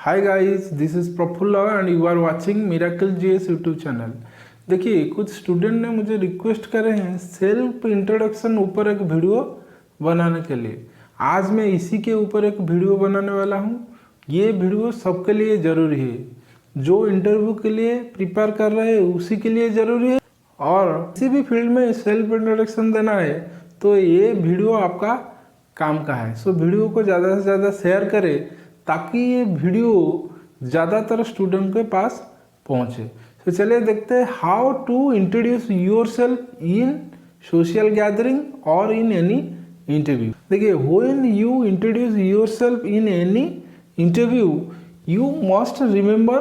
Hi guys, this is Praful and you are watching miracle GS YouTube channel. देखिए, कुछ student ने मुझे request करे हैं सेल्फ इंट्रोडक्शन ऊपर एक वीडियो बनाने के लिए। आज मैं इसी के ऊपर एक वीडियो बनाने वाला हूँ। ये वीडियो सबके लिए ज़रूरी है, जो इंटरव्यू के लिए प्रिपेयर कर रहे हैं उसी के लिए ज़रूरी है, और किसी भी फील्ड में सेल्फ इंट्रोडक्शन देना है तो ये वीडियो आपका काम का है। सो वीडियो को ज़्यादा से ज़्यादा शेयर करें ताकि ये वीडियो ज़्यादातर स्टूडेंट के पास पहुँचे। तो चलिए देखते हैं how to introduce yourself in social gathering और इन एनी इंटरव्यू। देखिए, when you introduce yourself in any interview you must remember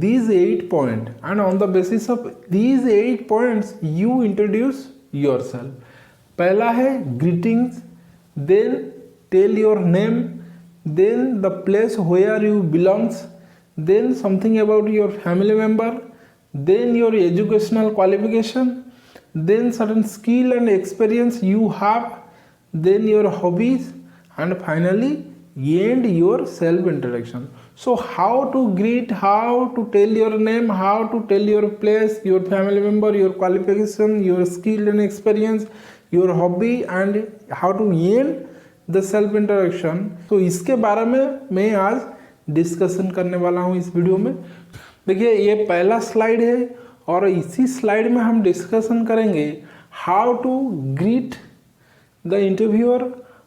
these 8 points, and on the basis of these 8 points you introduce yourself. पहला है greetings, then tell your name, then the place where you belongs, then something about your family member, then your educational qualification, then certain skill and experience you have, then your hobbies, and finally end your self introduction. So how to greet, how to tell your name, how to tell your place, your family member, your qualification, your skill and experience, your hobby, and how to end the self introduction. तो इसके बारे में मैं आज discussion करने वाला हूँ इस वीडियो में। देखिए, ये पहला स्लाइड है और इसी स्लाइड में हम डिस्कशन करेंगे how to greet the interviewer,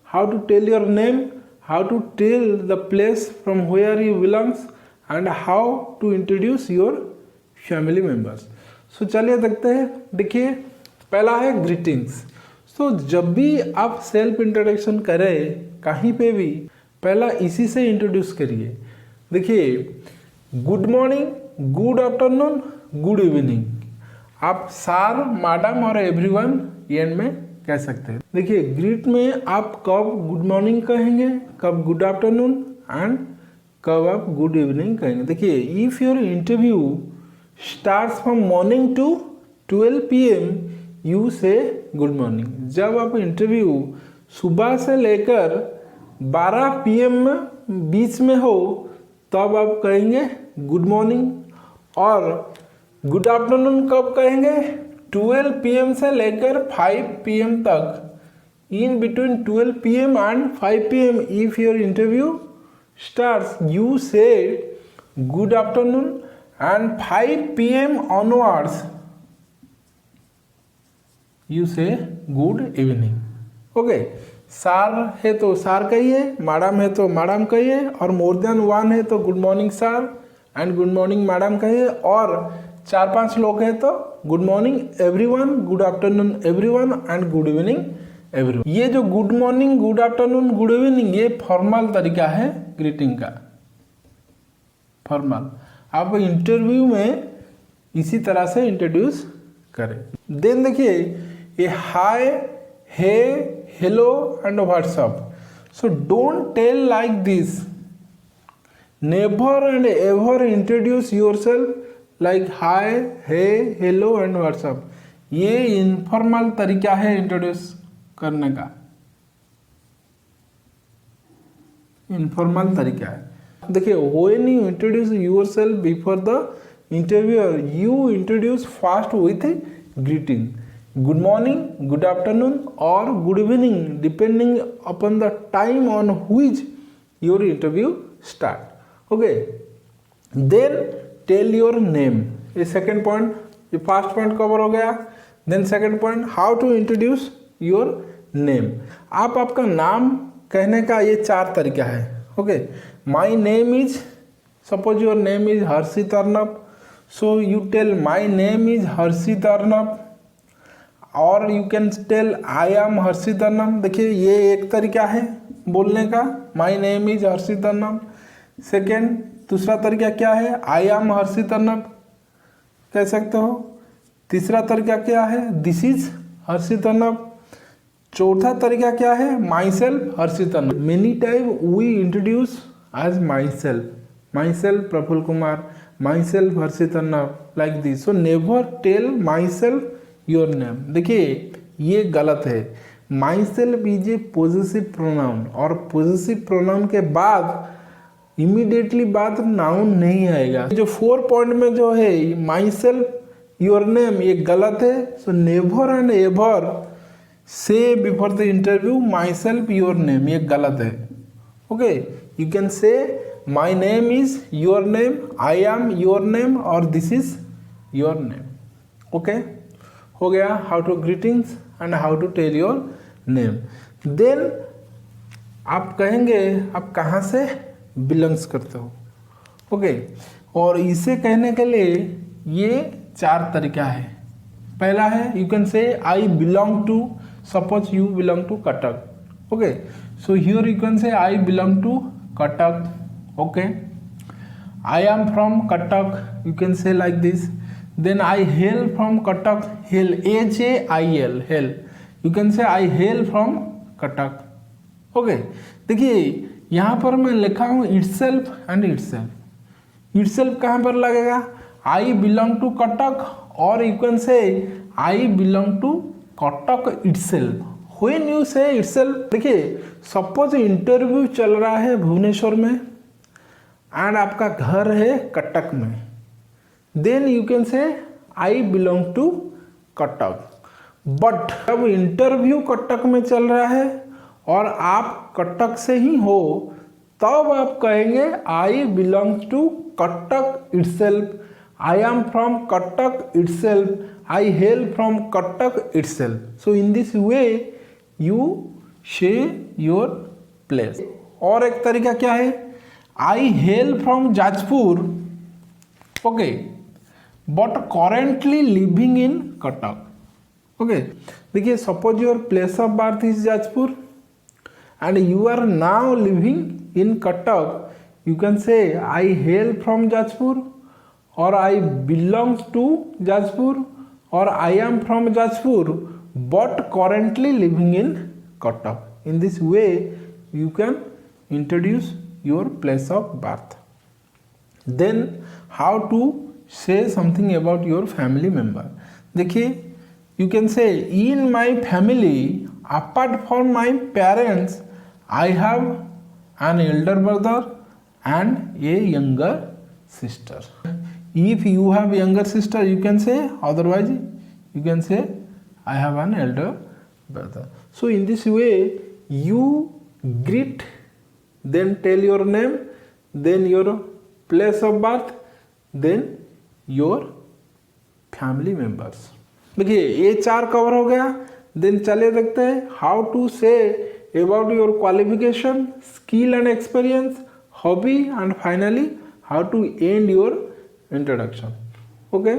how to tell your name, how to tell the place from where you belongs, and how to introduce your family members. So चलिए देखते हैं। देखिए, पहला है ग्रीटिंग्स। तो जब भी आप सेल्फ इंट्रोडक्शन करें कहीं पे भी, पहला इसी से इंट्रोड्यूस करिए। देखिए, good morning, good afternoon, good evening. आप सर, मैडम और एवरीवन एंड में कह सकते हैं। देखिए, ग्रीट में आप कब गुड मॉर्निंग कहेंगे, कब गुड आफ्टरनून एंड कब आप गुड इवनिंग कहेंगे। देखिए, if your interview starts from morning to 12 PM you say good morning. जब आप इंटरव्यू सुबह से लेकर 12 PM में बीच में हो तब आप कहेंगे गुड मॉर्निंग। और गुड आफ्टरनून कब कहेंगे, 12 PM से लेकर 5 PM तक। In between 12 PM and 5 PM if your interview starts you say good afternoon, and 5 PM onwards you say good evening. Okay, sir है तो सर कहिए, मैडम है तो मैडम कहिए, और मोर देन वन है तो good morning sir and good morning madam कहिए, और 4-5 लोग हैं तो good morning everyone, good afternoon everyone and good evening everyone. ये जो good morning, good afternoon, good evening, ये फॉर्मल तरीका है ग्रीटिंग का, फॉर्मल। आप इंटरव्यू में इसी तरह से इंट्रोड्यूस करें। देन देखिए, ये hi, hey, hello and what's up. So don't tell like this, never and ever introduce yourself like hi, hey, hello and what's up. ये इनफॉर्मल तरीका है इंट्रोड्यूस करने का, इनफॉर्मल तरीका है। देखिए, when you introduce yourself before the interviewer you introduce first with greeting, good morning, good afternoon और good evening depending upon the time on which your interview start. Okay, then tell your name. ये second point, ये first point cover हो गया। Then second point, how to introduce your name. आप आपका नाम कहने का ये 4 तरीका है। Okay, my name is, suppose your name is Harshit Arnab, so you tell my name is Harshit Arnab, और you can tell I am Harshit Arnab. देखिए, ये एक तरीका है बोलने का, my name is Harshit Arnab. Second, दूसरा तरीका क्या है, आई एम हर्षित अर्नब कह सकते हो। तीसरा तरीका क्या है, दिस इज हर्षित अर्नब। चौथा तरीका क्या है, myself Harshit Arnab. Many time we introduce as myself Praful Kumar, myself Harshit Arnab, like this. So never tell myself your name. देखिए, ये गलत है। Myself is a positive pronoun, और पॉजिटिव प्रोनाउन के बाद इमीडिएटली बाद नाउन नहीं आएगा। जो 4 पॉइंट में जो है माई सेल्फ योर नेम ये गलत है। So never and ever say before the interview myself your name ये गलत है। Okay, you can say my name is your name, I am your name और this is your name. Okay, हो गया how to greetings and how to tell your name. Then आप कहेंगे आप कहाँ से बिलोंग्स करते हो। ओके, और इसे कहने के लिए ये 4 तरीका है। पहला है you can say I belong to, suppose you belong to Cuttack. Okay, so here you can say I belong to Cuttack. Okay, I am from Cuttack, you can say like this. Then I hail from Cuttack, hail HAIL, hail, you can say I hail from Cuttack. Okay, देखिए यहाँ पर मैं लिखा हूँ itself and itself. Itself कहाँ पर लगेगा, आई belong to Cuttack, और you can say I belong to Cuttack itself. When you say itself, देखिए सपोज इंटरव्यू चल रहा है भुवनेश्वर में एंड आपका घर है कटक में, then you can say I belong to Cuttack. But जब इंटरव्यू कटक में चल रहा है और आप कटक से ही हो, तब आप कहेंगे I belong to Cuttack itself, I am from Cuttack itself, I hail from Cuttack itself. So in this way you say your place. और एक तरीका क्या है, I hail from Jajpur, okay, but currently living in Cuttack. Okay, देखिए suppose your place of birth is Jajpur and you are now living in Cuttack, you can say I hail from Jajpur, or I belong to Jajpur, or I am from Jajpur but currently living in Cuttack. In this way you can introduce your place of birth. Then how to say something about your family member, देखिए you can say in my family apart from my parents I have an elder brother and a younger sister. If you have younger sister you can say, otherwise you can say I have an elder brother. So in this way you greet, then tell your name, then your place of birth, then your family members. देखिए ये 4 cover हो गया। Then चले देखते हैं how to say about your qualification, skill and experience, hobby and finally how to end your introduction. Okay,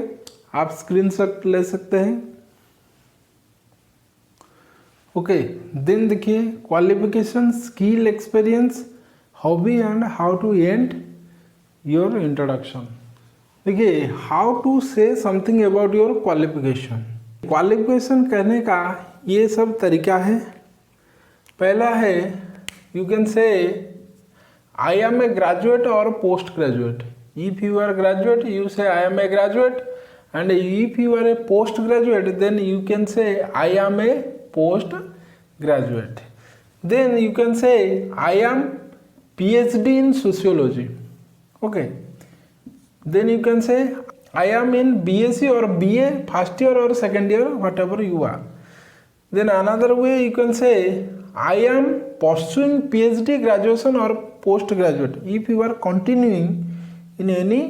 आप screenshot ले सकते हैं। ओके, देन देखिए qualification, skill, experience, hobby and how to end your introduction. देखिए how to say something about your qualification. Qualification कहने का ये सब तरीका है। पहला है you can say I am a graduate और post graduate. If you are graduate you say I am a graduate, and if you are a post graduate then you can say I am a post graduate. Then you can say I am PhD in sociology. Okay, then you can say I am in BSc or BA first year or second year, whatever you are. Then another way you can say I am pursuing PhD, graduation or postgraduate. If you are continuing in any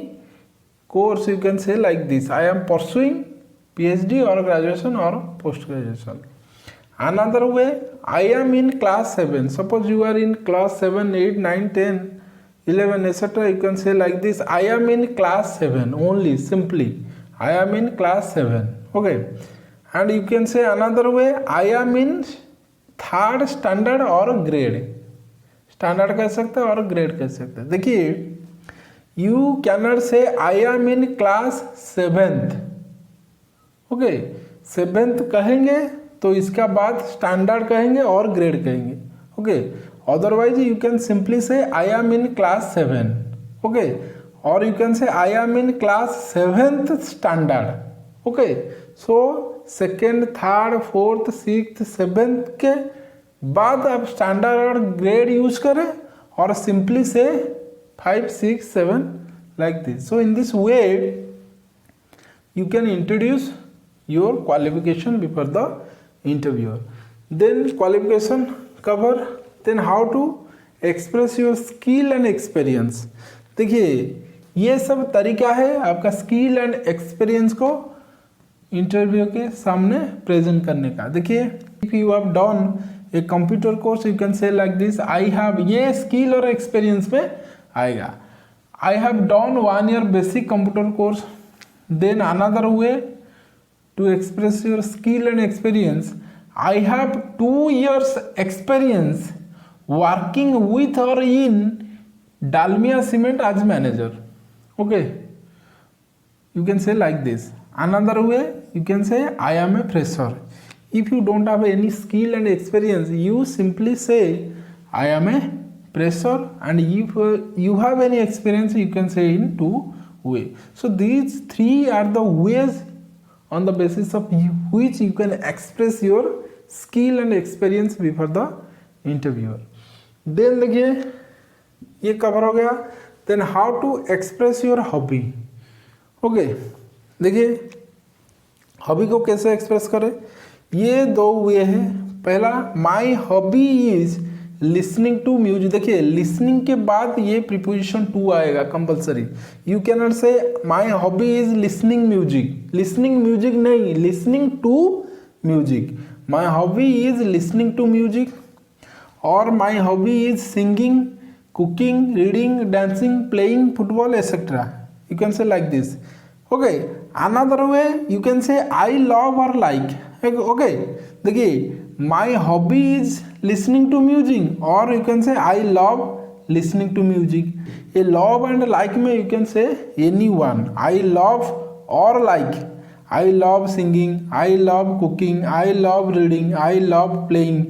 course you can say like this, I am pursuing PhD or graduation or postgraduation. Another way, I am in class 7. Suppose you are in class 7, 8, 9, 10, 11, etc. You can say like this, I am in class 7 only, simply. I am in class 7. Okay. And you can say another way, I am in 3rd standard or grade. Standard कह सकते हैं और grade कह सकते हैं। देखिए, you cannot say I am in class 7th. Okay. 7th कहेंगे तो इसका बाद स्टैंडर्ड कहेंगे और ग्रेड कहेंगे। Okay, otherwise you can simply say I am in class 7। Okay, और you can say I am in class 7th standard. Okay, so 2nd, 3rd, 4th, 6th, 7th के बाद आप स्टैंडर्ड और ग्रेड यूज करें और simply से 5, 6, 7 like this. So in this way you can introduce your qualification before the interviewer. Then qualification cover, then how to express your skill and experience. देखिए ये सब तरीका है आपका स्किल एंड एक्सपीरियंस को इंटरव्यू के सामने प्रेजेंट करने का. देखिए if you have done a computer course you can say like this, I have, ये स्किल और एक्सपीरियंस में आएगा. I have done 1 year basic computer course. Then another way to express your skill and experience, I have 2 years experience working with or in Dalmia Cement as manager. Okay, you can say like this. Another way you can say I am a fresher. If you don't have any skill and experience, you simply say I am a fresher, and if you have any experience you can say in 2 way. So these 3 are the ways on the basis of which you can express your skill and experience before the interviewer. Then देखिए ये cover हो गया. Then how to express your hobby. Okay, देखिए hobby को कैसे express करें, ये 2 way है. पहला, my hobby is listening to music. देखिए लिसनिंग के बाद ये प्रीपोजिशन टू आएगा compulsory. You can not say my hobby is listening music. Listening music नहीं, listening to music. My hobby is listening to music, और my hobby is singing, cooking, reading, dancing, playing football etcetera. You can say like this. Okay, another way you can say I love और like. Okay, देखिए माई hobby is listening to music, or you can say I love listening to music. A love and like में you can say anyone. I love or like. I love singing, I love cooking, I love reading, I love playing,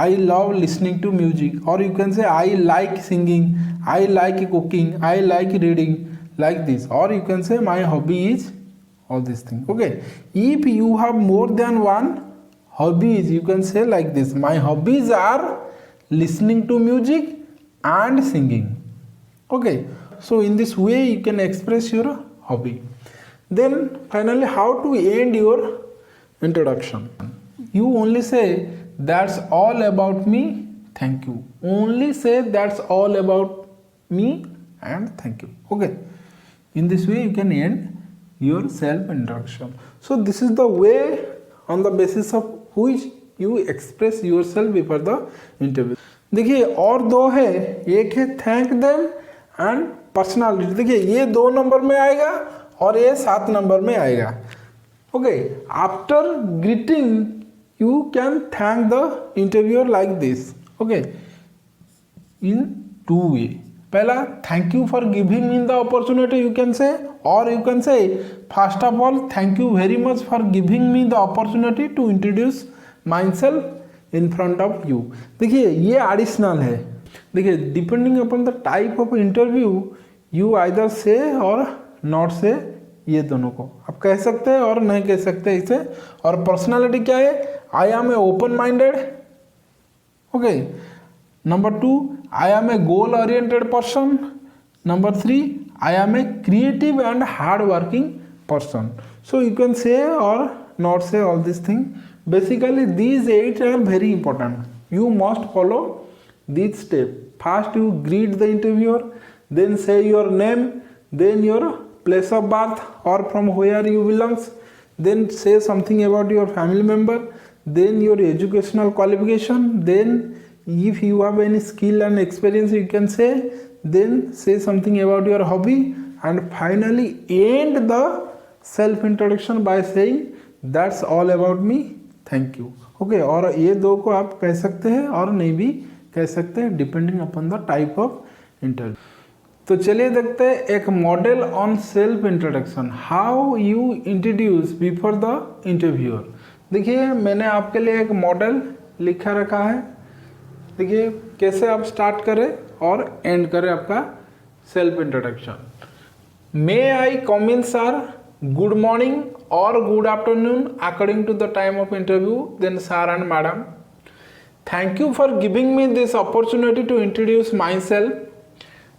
I love listening to music. Or you can say I like singing, I like cooking, I like reading, like this. Or you can say my hobby is all these things. Okay, if you have more than one hobbies you can say like this, my hobbies are listening to music and singing. Okay, so in this way you can express your hobby. Then finally, how to end your introduction. You only say that's all about me, thank you. Only say that's all about me and thank you. Okay, in this way you can end your self introduction. So this is the way on the basis of which you express yourself before the interview. देखिए और 2 है, एक है thank them and personality. देखिए ये 2 number में आएगा और ये 7 नंबर में आएगा. Okay, after greeting you can thank the interviewer like this. Okay, in 2 way. पहला, thank you for giving me the opportunity you can say, और you can say first of all thank you very much for giving me the opportunity to introduce myself in front of you. देखिए ये additional है. देखिए depending upon the type of interview you either say और not से, ये दोनों को आप कह सकते हैं और नहीं कह सकते इसे. और पर्सनालिटी क्या है, I am a open minded. Okay, number 2, I am a goal oriented person. Number 3, I am a creative and hard working person. So you can say or not say all these things. Basically these 8 are very important. You must follow these steps. First you greet the interviewer, then say your name, then your place of birth or from where you belongs, then say something about your family member, then your educational qualification, then if you have any skill and experience you can say, then say something about your hobby, and finally end the self introduction by saying that's all about me, thank you. Okay, और ये 2 को आप कह सकते हैं और नहीं भी कह सकते हैं depending upon the type of interview. तो चलिए देखते हैं एक model on self introduction, how you introduce before the interviewer. देखिए मैंने आपके लिए एक मॉडल लिखा रखा है. देखिए कैसे आप स्टार्ट करें और एंड करें आपका self introduction. May I come in sir, good morning और good afternoon according to the time of interview, then sir and madam. Thank you for giving me this opportunity to introduce myself.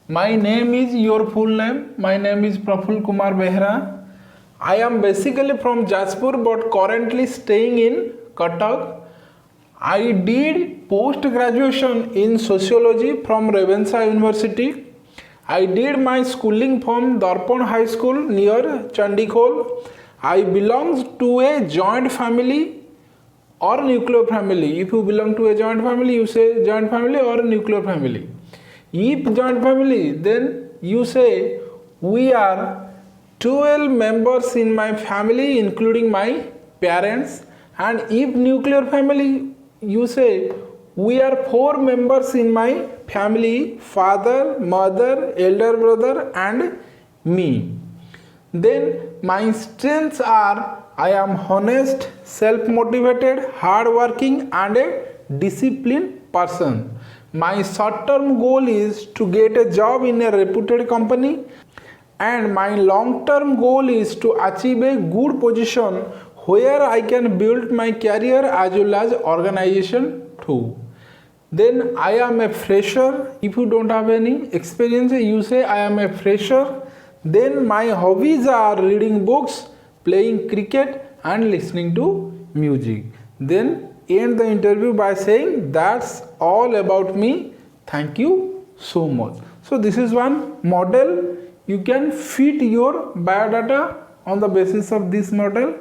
My name is your full name. My name is Praful Kumar Behra. I am basically from Jajpur but currently staying in Cuttack. I did post graduation in sociology from Ravenshaw University. I did my schooling from Darpan High School near Chandikhol. I belong to a joint family or nuclear family. If you belong to a joint family, you say joint family or nuclear family. If joint family, then you say we are 12 members in my family including my parents. And if nuclear family, you say we are 4 members in my family, father, mother, elder brother and me. Then my strengths are I am honest, self-motivated, hard-working and a disciplined person. My short-term goal is to get a job in a reputed company, and my long-term goal is to achieve a good position where I can build my career as well as organization too. Then I am a fresher. If you don't have any experience, you say I am a fresher. Then my hobbies are reading books, playing cricket and listening to music. Then end the interview by saying that's all about me. Thank you so much. So this is one model. You can fit your biodata on the basis of this model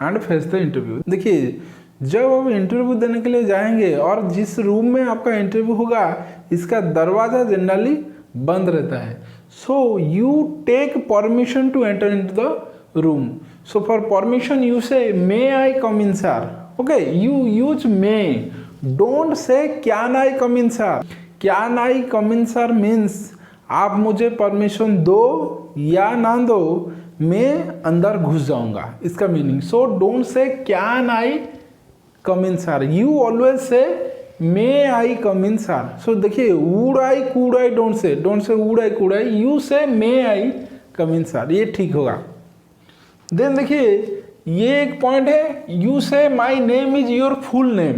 and face the interview. देखिए, जब आप interview देने के लिए जाएंगे और जिस room में आपका इंटरव्यू होगा, इसका दरवाज़ा जनरली बंद रहता है. So you take permission to enter into the room. So for permission you say may I come in sir. Okay, you use may. Don't say can I come in sir. Can I come in sir means आप मुझे permission दो या ना दो, मैं अंदर घुस जाऊंगा, इसका meaning. So don't say can I come in sir. You always say may I come in sir. So देखिए, would I, could I, don't say would I, could I. You say may I come in sir, ये ठीक होगा. Then देखिए, ये एक point है. You से my name is your full name.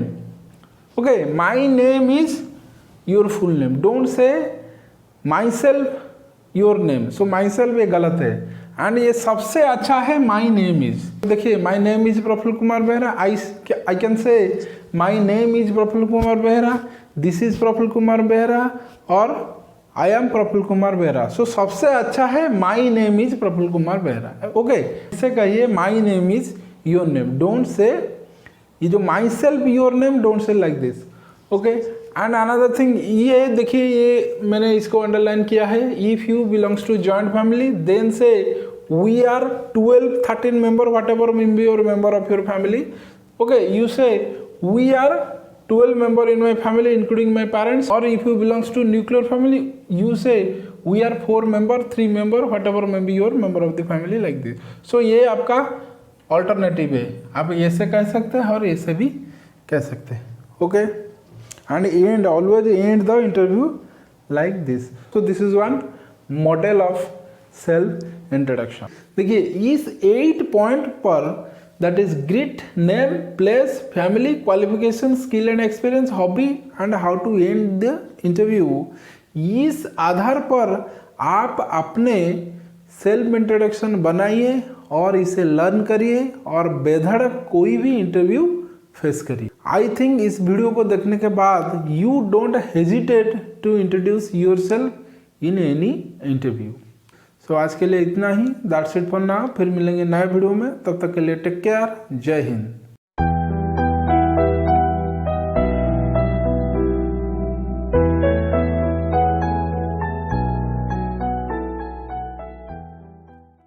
Okay, my name is your full name. Don't से my self your name. So my self ये गलत है. एंड ये सबसे अच्छा है माई नेम इज. देखिए, my name is Prafulla Kumar Behera. I can say my name is Prafulla Kumar Behera, this is Prafulla Kumar Behera और I am Prafulla Kumar Behera. So सबसे अच्छा है my name is Prafulla Kumar Behera. Okay, इससे कहिए my name is your name. Don't say ये जो myself your name, don't say like this. Okay, and another thing, ये देखिए, ये मैंने इसको अंडरलाइन किया है. If you belongs to joint family, then say we are 12-13 member, whatever may be your member of your family. Okay, you say we are 12 member in my family including my parents. Or if you belongs to nuclear family, you say we are 4 member, 3 member, whatever may be your member of the family, like this. So ये आपका alternative है. आप ऐसे कह सकते हैं और ऐसे भी कह सकते हैं. Okay, and and always end the interview like this. So this is one model of self introduction. देखिए, इस 8 पॉइंट पर, that is greet, name, place, family, qualification, skill and experience, hobby and how to end the interview, इस आधार पर आप अपने self introduction बनाइए और इसे लर्न करिए और बेधड़क कोई भी इंटरव्यू फेस करिए. आई थिंक इस वीडियो को देखने के बाद you don't hesitate to introduce yourself in any interview. सो आज के लिए इतना ही. That's it for now. फिर मिलेंगे नए वीडियो में. तब तक के लिए टेक केयर. जय हिंद.